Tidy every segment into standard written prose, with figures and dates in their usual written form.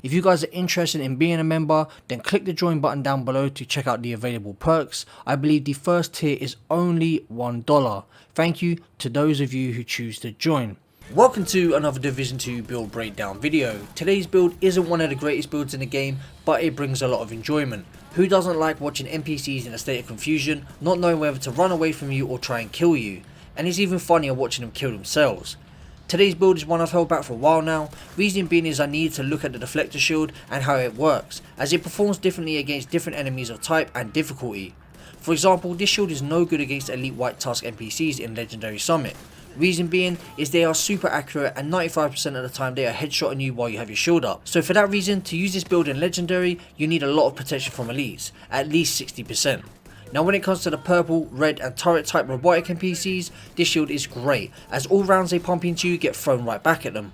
If you guys are interested in being a member, then click the join button down below to check out the available perks. I believe the first tier is only $1. Thank you to those of you who choose to join. Welcome to another Division 2 build breakdown video. Today's build isn't one of the greatest builds in the game, but it brings a lot of enjoyment. Who doesn't like watching NPCs in a state of confusion, not knowing whether to run away from you or try and kill you? And it's even funnier watching them kill themselves. Today's build is one I've held back for a while now. Reason being is I need to look at the Deflector shield and how it works, as it performs differently against different enemies of type and difficulty. For example, this shield is no good against elite white tusk NPCs in Legendary Summit. Reason being is they are super accurate and 95% of the time they are headshotting you while you have your shield up. So for that reason, to use this build in Legendary, you need a lot of protection from elites, at least 60%. Now when it comes to the purple, red and turret type robotic NPCs, this shield is great, as all rounds they pump into you get thrown right back at them.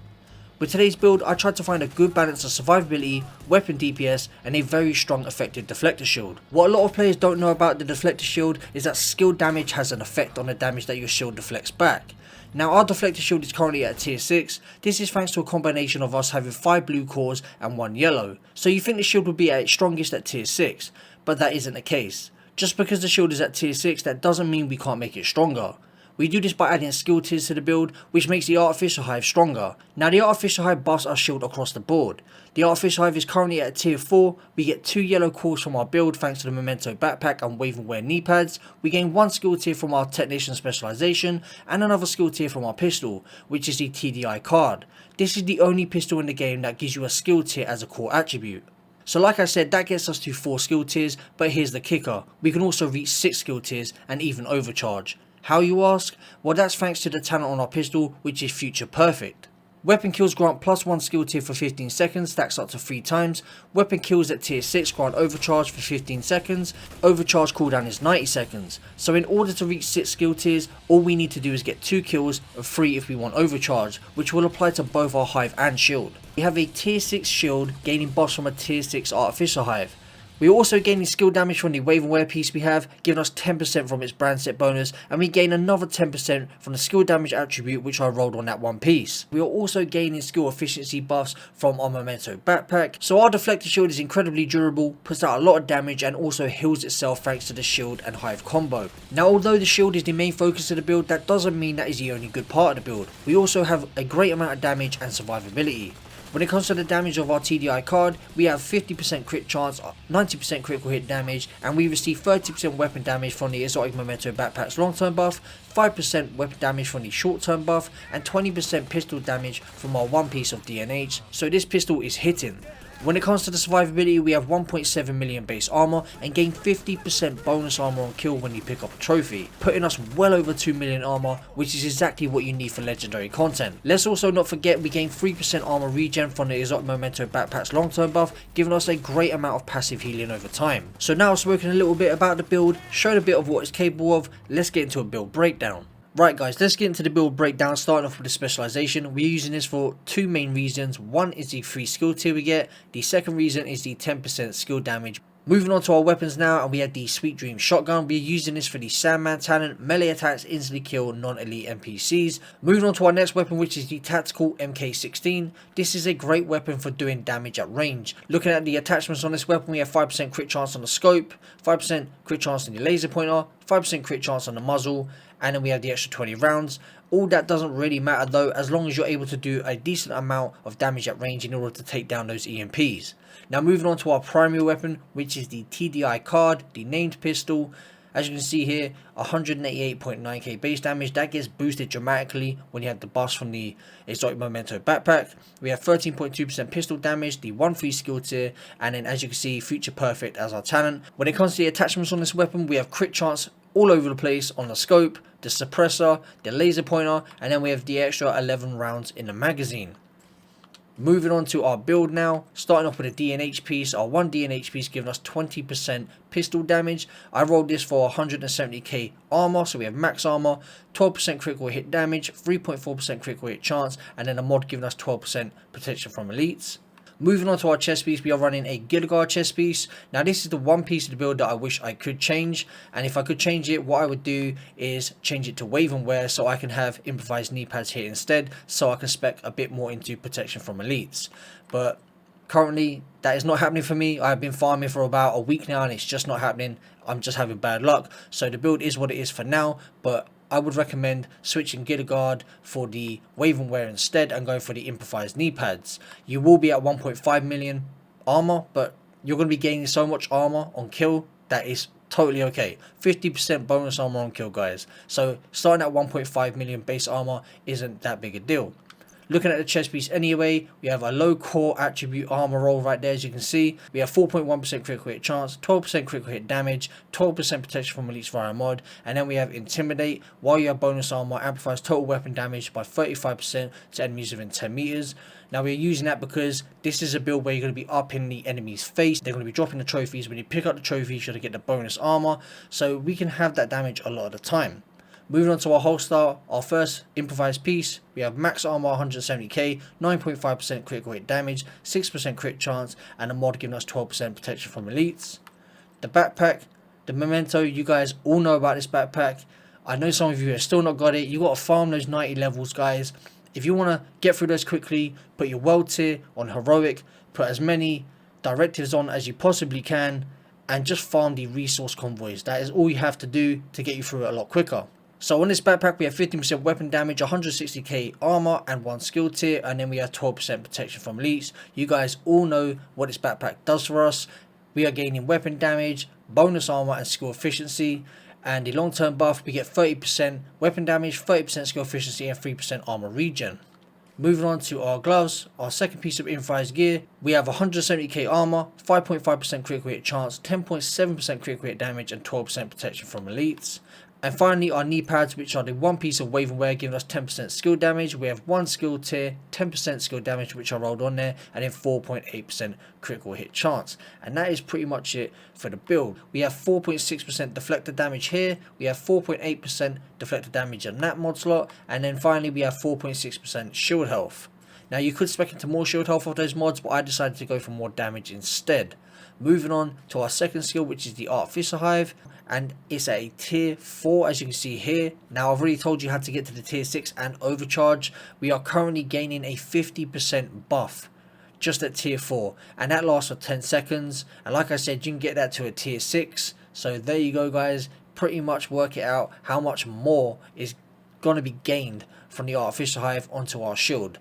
With today's build, I tried to find a good balance of survivability, weapon DPS and a very strong effective deflector shield. What a lot of players don't know about the deflector shield is that skill damage has an effect on the damage that your shield deflects back. Now our deflector shield is currently at tier 6, this is thanks to a combination of us having 5 blue cores and 1 yellow. So you think the shield would be at its strongest at tier 6, but that isn't the case. Just because the shield is at tier 6, that doesn't mean we can't make it stronger. We do this by adding skill tiers to the build, which makes the Artificial Hive stronger. Now the Artificial Hive buffs our shield across the board. The Artificial Hive is currently at tier 4, we get 2 yellow cores from our build thanks to the Memento backpack and wave and wear knee pads. We gain 1 skill tier from our Technician specialization and another skill tier from our pistol, which is the TDI card. This is the only pistol in the game that gives you a skill tier as a core attribute. So like I said, that gets us to 4 skill tiers, but here's the kicker, we can also reach 6 skill tiers and even overcharge. How, you ask? Well, that's thanks to the talent on our pistol, which is future perfect. Weapon kills grant plus 1 skill tier for 15 seconds, stacks up to 3 times. Weapon kills at tier 6 grant overcharge for 15 seconds, overcharge cooldown is 90 seconds. So in order to reach 6 skill tiers, all we need to do is get 2 kills of 3 if we want overcharge, which will apply to both our hive and shield. We have a tier 6 shield gaining buffs from a tier 6 artificial hive. We are also gaining skill damage from the wave and wear piece we have, giving us 10% from its brand set bonus, and we gain another 10% from the skill damage attribute which I rolled on that one piece. We are also gaining skill efficiency buffs from our Memento backpack, so our deflector shield is incredibly durable, puts out a lot of damage and also heals itself thanks to the shield and hive combo. Now although the shield is the main focus of the build, that doesn't mean that is the only good part of the build. We also have a great amount of damage and survivability. When it comes to the damage of our TDI card, we have 50% crit chance, 90% critical hit damage, and we receive 30% weapon damage from the Exotic Memento backpack's long term buff, 5% weapon damage from the short term buff, and 20% pistol damage from our one piece of DNH, so this pistol is hitting. When it comes to the survivability, we have 1.7 million base armor and gain 50% bonus armor on kill when you pick up a trophy, putting us well over 2 million armor, which is exactly what you need for legendary content. Let's also not forget we gain 3% armor regen from the Exotic Memento backpack's long term buff, giving us a great amount of passive healing over time. So now I've spoken a little bit about the build, showed a bit of what it's capable of, let's get into a build breakdown. Right guys, let's get into the build breakdown, starting off with the specialization. We're using this for 2 main reasons. One is the free skill tier we get, the second reason is the 10% skill damage. Moving on to our weapons now, and we have the Sweet Dream shotgun. We're using this for the Sandman talent, melee attacks instantly kill non-elite NPCs. Moving on to our next weapon, which is the tactical MK16. This is a great weapon for doing damage at range. Looking at the attachments on this weapon, we have 5% crit chance on the scope, 5% crit chance on the laser pointer, 5% crit chance on the muzzle, and then we have the extra 20 rounds. All that doesn't really matter though, as long as you're able to do a decent amount of damage at range in order to take down those EMPs. Now moving on to our primary weapon, which is the TDI card, the named pistol. As you can see here, 188.9k base damage, that gets boosted dramatically when you have the buffs from the Exotic Memento backpack. We have 13.2% pistol damage, the 1 free skill tier, and then as you can see, future perfect as our talent. When it comes to the attachments on this weapon, we have crit chance all over the place on the scope, the suppressor, the laser pointer, and then we have the extra 11 rounds in the magazine. Moving on to our build now, starting off with a DNH piece. Our 1 DNH piece giving us 20% pistol damage. I rolled this for 170k armor, so we have max armor, 12% critical hit damage, 3.4% critical hit chance, and then a mod giving us 12% protection from elites. Moving on to our chest piece, we are running a Gilligar chest piece. Now this is the one piece of the build that I wish I could change, and if I could change it, what I would do is change it to wave and wear so I can have improvised knee pads here instead, so I can spec a bit more into protection from elites. But Currently, that is not happening for me. I've been farming for about a week now and it's just not happening. I'm just having bad luck. So the build is what it is for now, but I would recommend switching Gear Guard for the Wave and Wear instead and going for the improvised knee pads. You will be at 1.5 million armor, but you're going to be gaining so much armor on kill that is totally okay. 50% bonus armor on kill, guys. So starting at 1.5 million base armor isn't that big a deal. Looking at the chest piece anyway, we have a low core attribute armor roll right there, as you can see. We have 4.1% critical hit chance, 12% critical hit damage, 12% protection from elites via mod, and then we have intimidate. While you have bonus armor, amplifies total weapon damage by 35% to enemies within 10 meters. Now we're using that because this is a build where you're going to be up in the enemy's face. They're going to be dropping the trophies. When you pick up the trophies, you're going to get the bonus armor. So we can have that damage a lot of the time. Moving on to our holster, our first improvised piece, we have max armor 170k, 9.5% critical hit damage, 6% crit chance, and a mod giving us 12% protection from elites. The backpack, the memento, you guys all know about this backpack. I know some of you have still not got it. You got to farm those 90 levels, guys. If you want to get through those quickly, put your world tier on heroic, put as many directives on as you possibly can, and just farm the resource convoys. That is all you have to do to get you through it a lot quicker. So on this backpack we have 15% weapon damage, 160k armor and 1 skill tier, and then we have 12% protection from elites. You guys all know what this backpack does for us. We are gaining weapon damage, bonus armor and skill efficiency, and the long term buff we get 30% weapon damage, 30% skill efficiency and 3% armor regen. Moving on to our gloves, our second piece of improvised gear, we have 170k armor, 5.5% critical hit chance, 10.7% critical hit damage and 12% protection from elites. And finally our knee pads, which are the one piece of wave and wear giving us 10% skill damage. We have 1 skill tier, 10% skill damage which I rolled on there, and then 4.8% critical hit chance. And that is pretty much it for the build. We have 4.6% deflector damage here, we have 4.8% deflector damage on that mod slot, and then finally we have 4.6% shield health. Now you could spec into more shield health of those mods, but I decided to go for more damage instead. Moving on to our second skill, which is the Artificer Hive, and it's at a tier 4 as you can see here. Now I've already told you how to get to the tier 6 and overcharge. We are currently gaining a 50% buff just at tier 4, and that lasts for 10 seconds, and like I said, you can get that to a tier 6. So there you go, guys. Pretty much work it out how much more is going to be gained from the Artificer Hive onto our shield.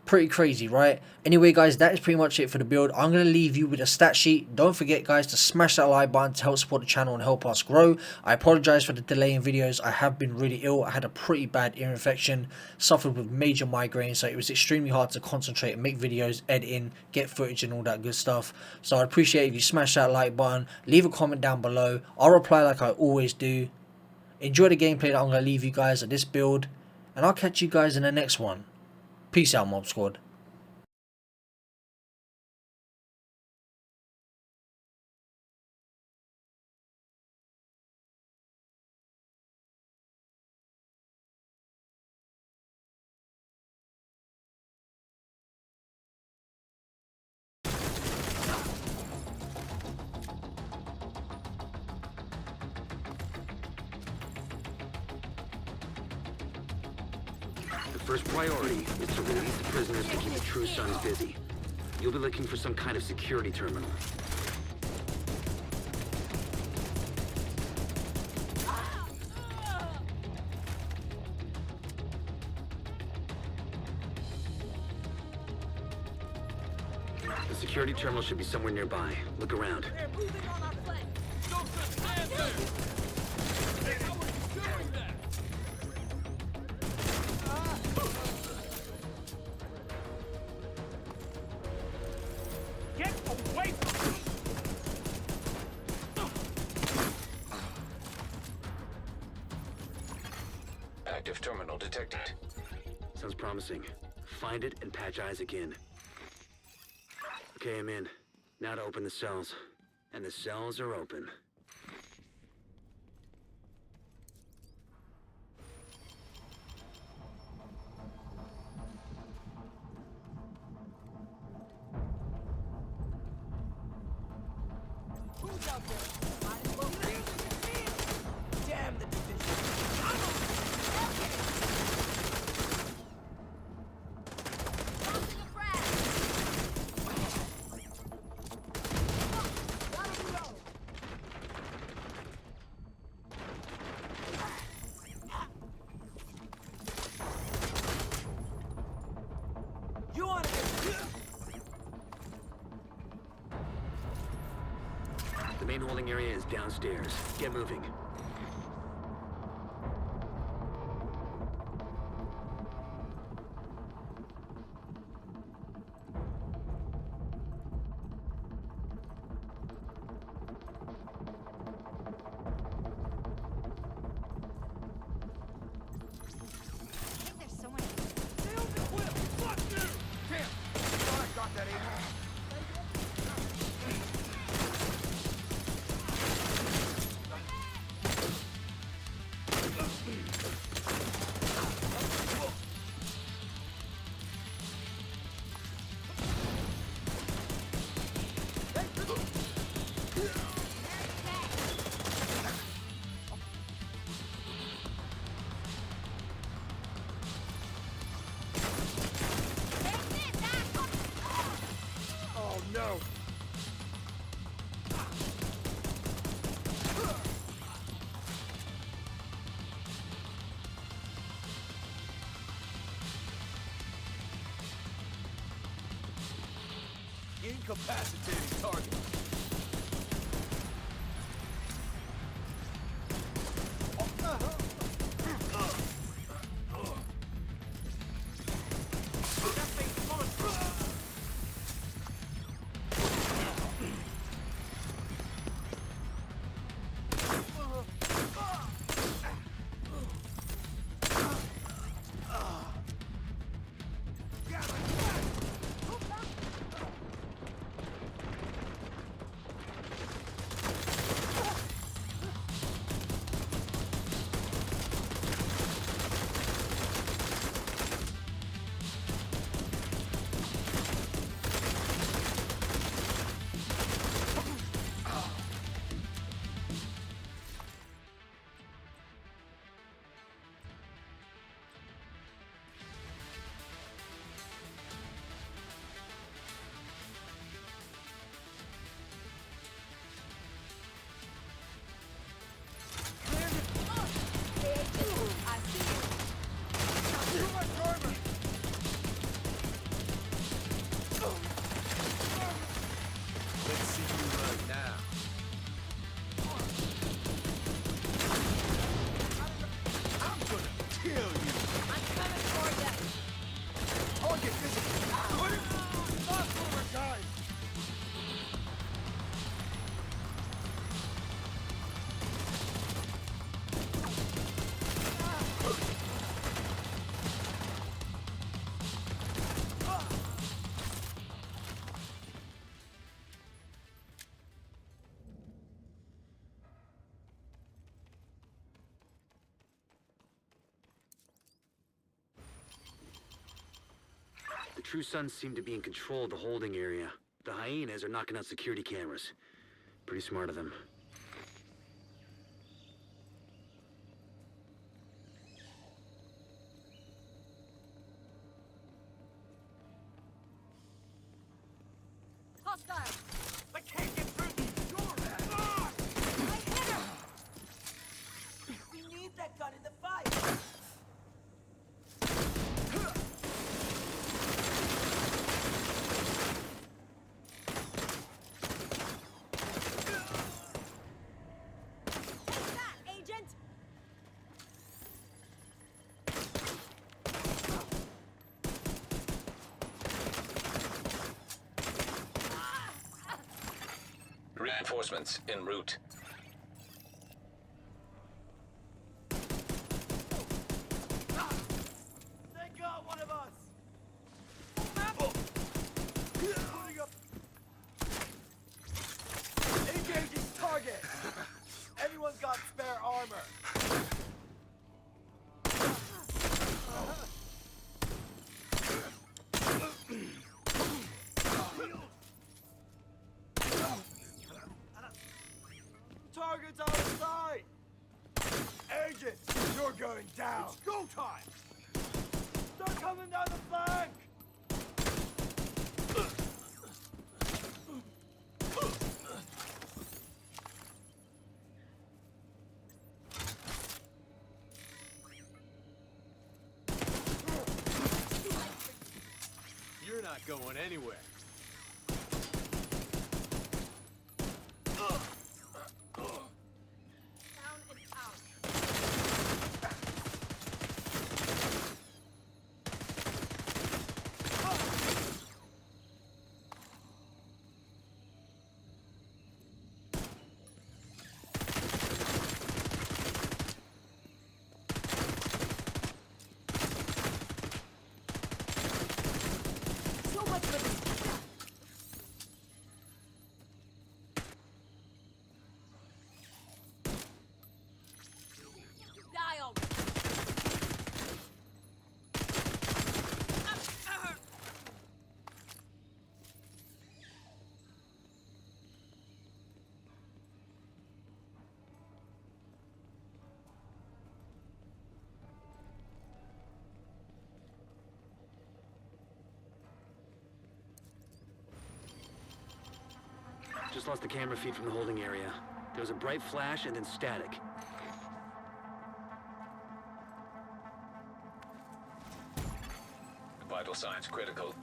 Pretty crazy, right? Anyway, guys, that is pretty much it for the build. I'm going to leave you with a stat sheet. Don't forget, guys, to smash that like button to help support the channel and help us grow. I apologize for the delay in videos. I have been really ill. I had a pretty bad ear infection, suffered with major migraines, so it was extremely hard to concentrate and make videos, editing, get footage and all that good stuff. So I'd appreciate if you smash that like button, leave a comment down below. I'll reply like I always do. Enjoy the gameplay that I'm going to leave you guys at this build, and I'll catch you guys in the next one. Peace out, Mob Squad. The first priority is to release the prisoners to keep the True Sons busy. You'll be looking for some kind of security terminal. The security terminal should be somewhere nearby. Look around. Active terminal detected. Sounds promising. Find it and patch eyes again. Okay, I'm in. Now to open the cells. And the cells are open. Who's out there? Might as well leave the damn the division. The main holding area is downstairs. Get moving. There's so many. Stay on the whip! Fuck you! Damn! Thought I got that agent. Oh no! Incapacitating target. I see you. Too much armor! Let's see you right now. I'm gonna kill you! I'm coming for you. Target visible! Put it! Stop over, guys! The True Sons seem to be in control of the holding area. The hyenas are knocking out security cameras. Pretty smart of them. Hostile. I can't get through these doors! Ah! I hit her. We need that gun in the fight! Take that, agent. Reinforcements en route. They got one of us! Putting up... Engaging target! Anyone got spare armor? Target's out of sight! Agents, you're going down! It's go time! They're coming down the flank! You're not going anywhere. Just lost the camera feed from the holding area. There was a bright flash and then static. Vital signs critical.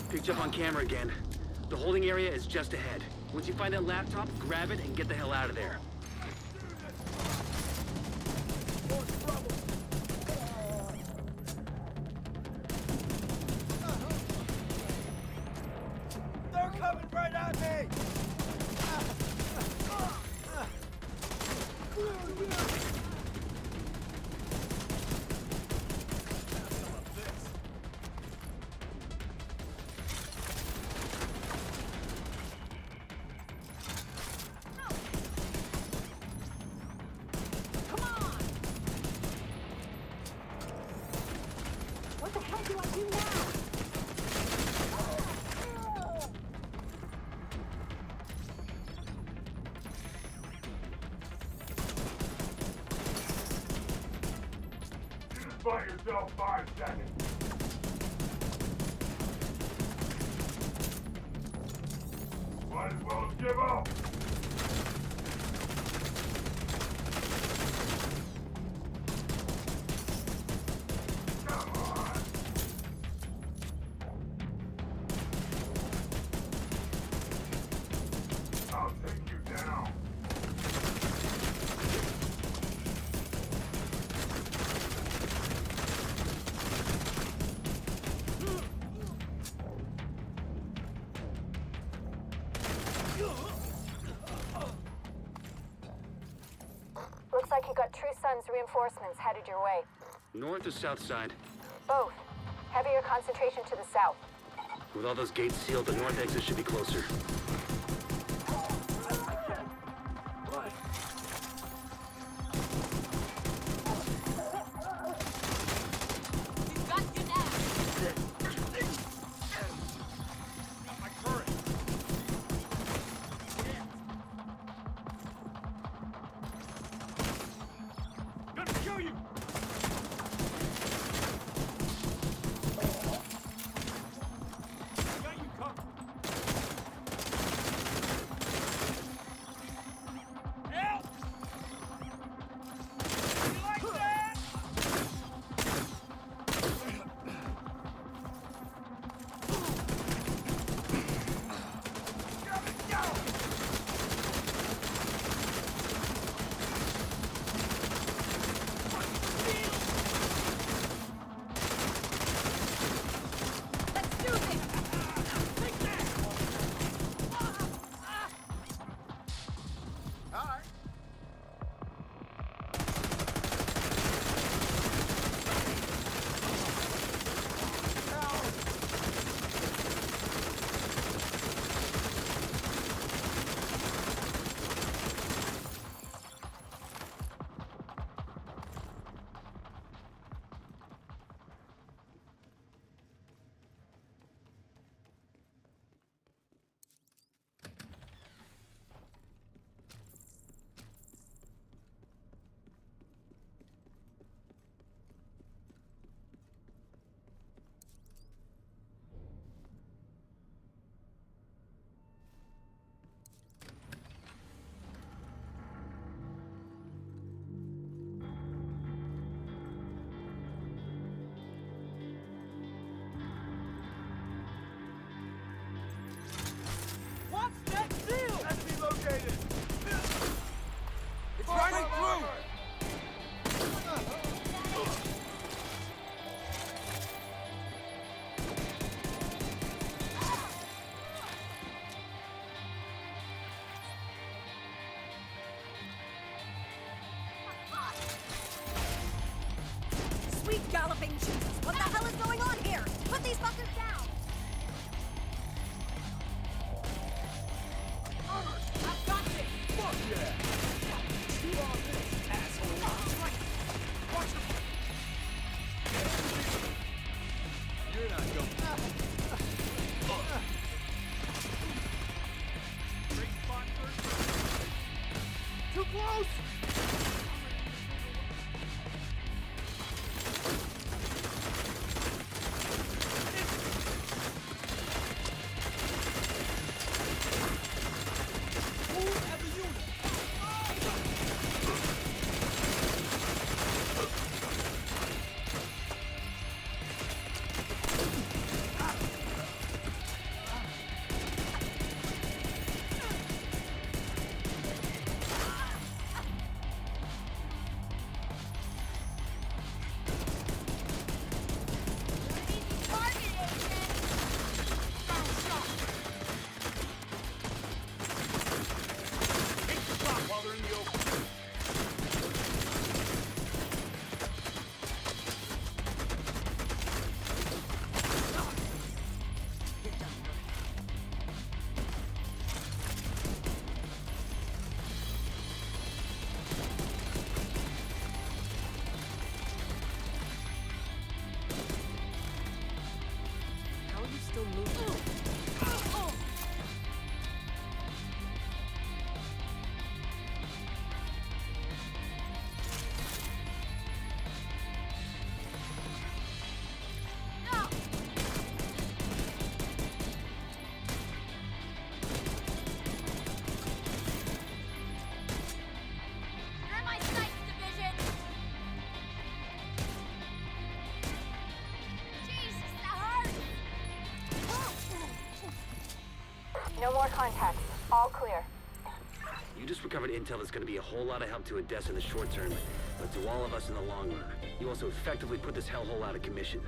Picked you up on camera again. The holding area is just ahead. Once you find that laptop, grab it and get the hell out of there. They're coming right at me! Come on! What the hell do I do now? Just buy yourself 5 seconds. Might as well give up. Come on. I'll take you down. Looks like you got True Sun's reinforcements headed your way. North or south side? Both. Heavier concentration to the south. With all those gates sealed, the north exit should be closer. We've got you now! Got my current. Gonna kill you! Got you covered. Help! You like that? Got it, go! Let's do this! Take that! All right. What's that seal? Enemy located. It's running through. Sweet galloping Jesus! What the hell is going on here? Put these fuckers down! I've got this! Fuck yeah. No more contacts. All clear. You just recovered intel that's going to be a whole lot of help to Odessa in the short term, but to all of us in the long run. You also effectively put this hellhole out of commission.